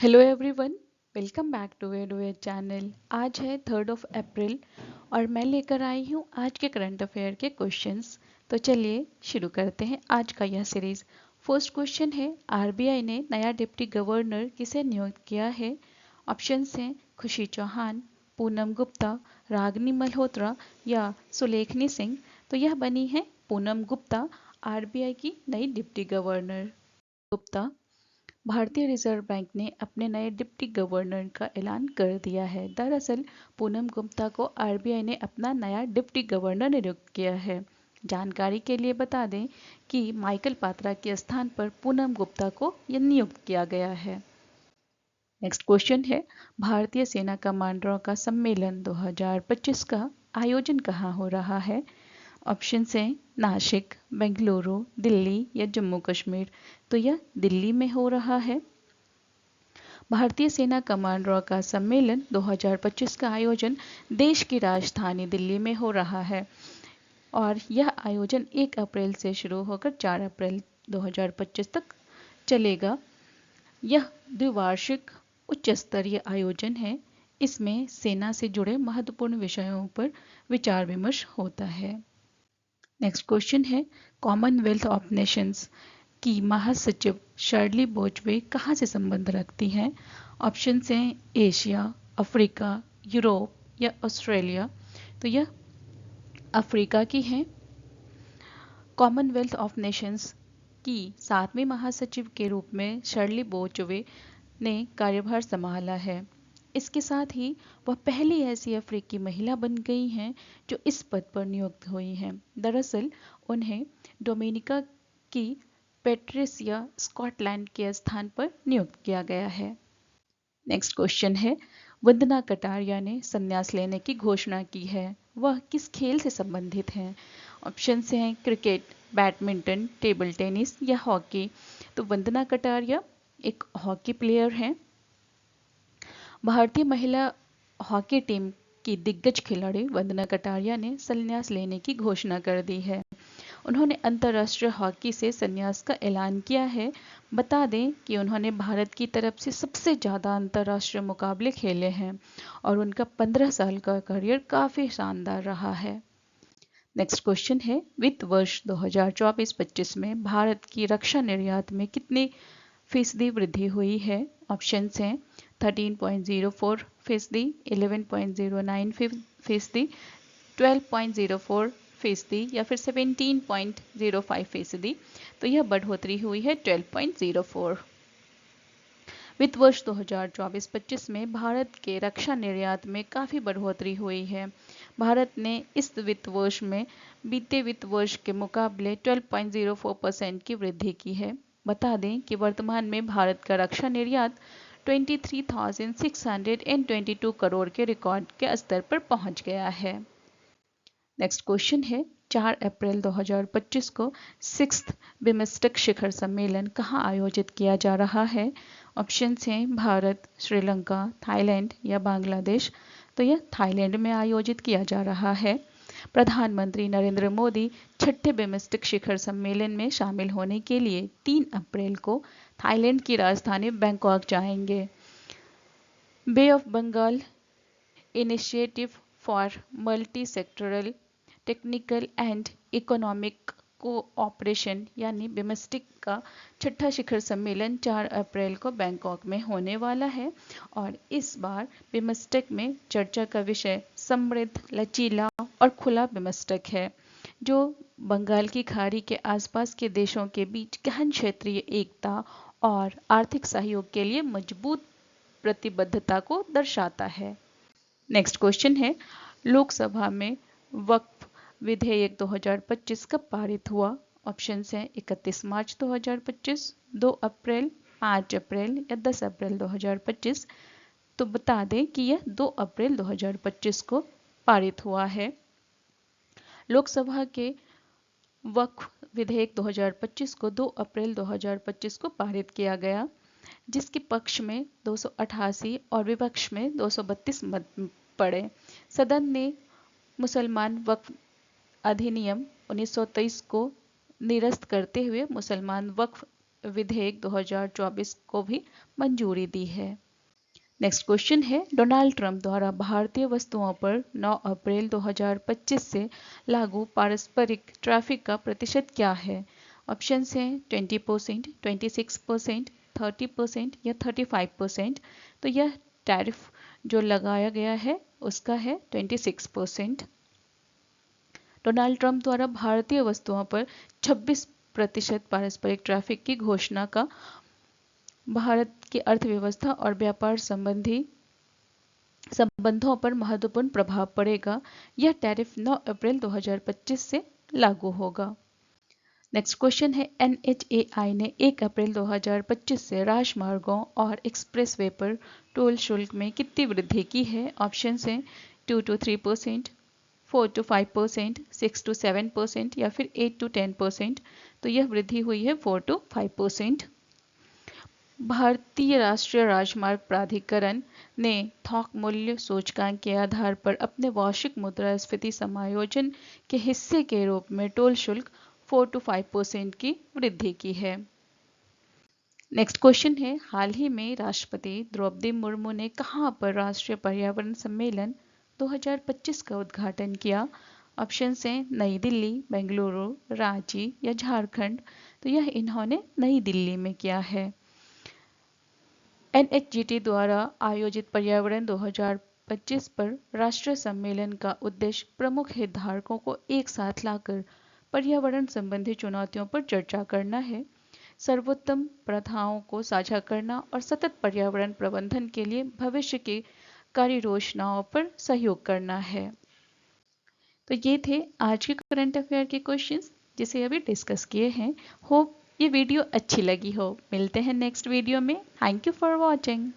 Hello everyone, welcome back to Eduate channel. आज है 3 अप्रैल और मैं लेकर आई हूँ आज के करंट अफेयर के क्वेश्चंस। तो चलिए शुरू करते हैं आज का यह सीरीज। फर्स्ट क्वेश्चन है, आरबीआई ने नया डिप्टी गवर्नर किसे नियुक्त किया है? ऑप्शंस हैं खुशी चौहान, पूनम गुप्ता, रागनी मल्होत्रा या सुलेखनी सिंह। तो यह बनी है पूनम गुप्ता आरबीआई की नई डिप्टी गवर्नर। गुप्ता। भारतीय रिजर्व बैंक ने अपने नए डिप्टी गवर्नर का ऐलान कर दिया है। दरअसल पूनम गुप्ता को आरबीआई ने अपना नया डिप्टी गवर्नर नियुक्त किया है। जानकारी के लिए बता दें कि माइकल पात्रा के स्थान पर पूनम गुप्ता को यह नियुक्त किया गया है। नेक्स्ट क्वेश्चन है, भारतीय सेना कमांडरों का सम्मेलन 2025 का आयोजन कहाँ हो रहा है? ऑप्शन हैं नासिक, बेंगलुरु, दिल्ली या जम्मू कश्मीर। तो यह दिल्ली में हो रहा है। भारतीय सेना कमांडरों का सम्मेलन 2025 का आयोजन देश की राजधानी दिल्ली में हो रहा है और यह आयोजन 1 अप्रैल से शुरू होकर 4 अप्रैल 2025 तक चलेगा। यह द्विवार्षिक उच्च स्तरीय आयोजन है। इसमें सेना से जुड़े महत्वपूर्ण विषयों पर विचार विमर्श होता है। नेक्स्ट क्वेश्चन है, कॉमनवेल्थ ऑफ नेशंस की महासचिव शर्ली बोजवे कहाँ से संबंध रखती हैं? ऑप्शन हैं एशिया, अफ्रीका, यूरोप या ऑस्ट्रेलिया। तो यह अफ्रीका की हैं। कॉमनवेल्थ ऑफ नेशंस की 7वीं महासचिव के रूप में शर्ली बोजवे ने कार्यभार संभाला है। इसके साथ ही वह पहली ऐसी अफ्रीकी महिला बन गई हैं जो इस पद पर नियुक्त हुई हैं। दरअसल उन्हें डोमिनिका की पेट्रिसिया स्कॉटलैंड के स्थान पर नियुक्त किया गया है। नेक्स्ट क्वेश्चन है, वंदना कटारिया ने संन्यास लेने की घोषणा की है। वह किस खेल से संबंधित हैं? ऑप्शन हैं क्रिकेट, बैडमिंटन, टेबल टेनिस या हॉकी। तो वंदना कटारिया एक हॉकी प्लेयर हैं। भारतीय महिला हॉकी टीम की दिग्गज खिलाड़ी वंदना कटारिया ने संन्यास लेने की घोषणा कर दी है। उन्होंने अंतर्राष्ट्रीय हॉकी से संन्यास का ऐलान किया है। बता दें कि उन्होंने भारत की तरफ से सबसे ज़्यादा अंतर्राष्ट्रीय मुकाबले खेले हैं और उनका 15 साल का करियर काफ़ी शानदार रहा है। नेक्स्ट क्वेश्चन है, वित्त वर्ष 2024-25 में भारत की रक्षा निर्यात में कितनी फीसदी वृद्धि हुई है? ऑप्शन हैं 13.04%, 11.09%, 12.04% या फिर 17.05%। तो यह बढ़ोतरी हुई है 12.04। वित्त वर्ष 2024-25 में भारत के रक्षा निर्यात में काफ़ी बढ़ोतरी हुई है। भारत ने इस वित्त वर्ष में बीते वित्त वर्ष के मुकाबले 12.04% की वृद्धि की है। बता दें कि वर्तमान में भारत का रक्षा निर्यात 23,622 करोड़ के रिकॉर्ड के स्तर पर पहुंच गया है। नेक्स्ट क्वेश्चन है, 4 अप्रैल 2025 को 6th बिम्स्टेक शिखर सम्मेलन कहाँ आयोजित किया जा रहा है? ऑप्शन हैं भारत, श्रीलंका, थाईलैंड या बांग्लादेश। तो यह थाईलैंड में आयोजित किया जा रहा है। प्रधानमंत्री नरेंद्र मोदी 6ठे बिम्स्टेक शिखर सम्मेलन में शामिल होने के लिए 3 अप्रैल को थाईलैंड की राजधानी बैंकॉक जाएंगे। Bay of Bengal initiative for multi sectoral technical and economic cooperation यानी बिम्स्टेक का 6ठा शिखर सम्मेलन 4 अप्रैल को बैंकॉक में होने वाला है और इस बार बिम्स्टेक में चर्चा का विषय समृद्ध, लचीला और खुला बिम्स्टेक है, जो बंगाल की खाड़ी के आसपास के देशों के बीच गहन क्षेत्रीय एकता और आर्थिक सहयोग के लिए मजबूत प्रतिबद्धता को दर्शाता है। नेक्स्ट क्वेश्चन है, लोकसभा में वक्फ विधेयक 2025 कब पारित हुआ? ऑप्शन हैं 31 मार्च 2025, 2 अप्रैल, 5 अप्रैल या 10 अप्रैल 2025। तो बता दें कि यह 2 अप्रैल 2025 को पारित हुआ है। लोकसभा के वक्फ विधेयक 2025 को 2 अप्रैल 2025 को पारित किया गया, जिसके पक्ष में 288 और विपक्ष में 232 मत पड़े। सदन ने मुसलमान वक्फ अधिनियम 1923 को निरस्त करते हुए मुसलमान वक्फ विधेयक 2024 को भी मंजूरी दी है। नेक्स्ट क्वेश्चन है, डोनाल्ड ट्रंप द्वारा भारतीय वस्तुओं पर 9 अप्रैल 2025 से लागू पारस्परिक टैरिफ का प्रतिशत क्या है? ऑप्शंस हैं 20%, 26%, 30% या 35%। तो यह टैरिफ जो लगाया गया है उसका है 26%। डोनाल्ड ट्रंप द्वारा भारतीय वस्तुओं पर 26% पारस्परिक टैरिफ की घोषणा का भारत की अर्थव्यवस्था और व्यापार संबंधों पर महत्वपूर्ण प्रभाव पड़ेगा। यह टैरिफ 9 अप्रैल 2025 से लागू होगा। नेक्स्ट क्वेश्चन है, NHAI ने 1 अप्रैल 2025 से राजमार्गों और एक्सप्रेसवे पर टोल शुल्क में कितनी वृद्धि की है? ऑप्शंस हैं 2 to 3%, 4 to 5%, 6 to 7% या फिर 8 to 10%। तो यह वृद्धि हुई है 4 to 5%। भारतीय राष्ट्रीय राजमार्ग प्राधिकरण ने थोक मूल्य सूचकांक के आधार पर अपने वार्षिक मुद्रास्फीति समायोजन के हिस्से के रूप में टोल शुल्क 4 to 5% की वृद्धि की है। नेक्स्ट क्वेश्चन है, हाल ही में राष्ट्रपति द्रौपदी मुर्मू ने कहां पर राष्ट्रीय पर्यावरण सम्मेलन 2025 का उद्घाटन किया? ऑप्शंस हैं नई दिल्ली, बेंगलुरु, रांची या झारखंड। तो यह इन्होंने नई दिल्ली में किया है। NHGT द्वारा आयोजित पर्यावरण 2025 पर राष्ट्रीय सम्मेलन का उद्देश्य प्रमुख हितधारकों को एक साथ लाकर पर्यावरण संबंधी चुनौतियों पर चर्चा करना है, सर्वोत्तम प्रथाओं को साझा करना और सतत पर्यावरण प्रबंधन के लिए भविष्य की कार्य योजनाओं पर सहयोग करना है। तो ये थे आज के करंट अफेयर के क्वेश्चंस जिसे अभी डिस्कस किए हैं। होप ये वीडियो अच्छी लगी हो। मिलते हैं नेक्स्ट वीडियो में। Thank you for watching.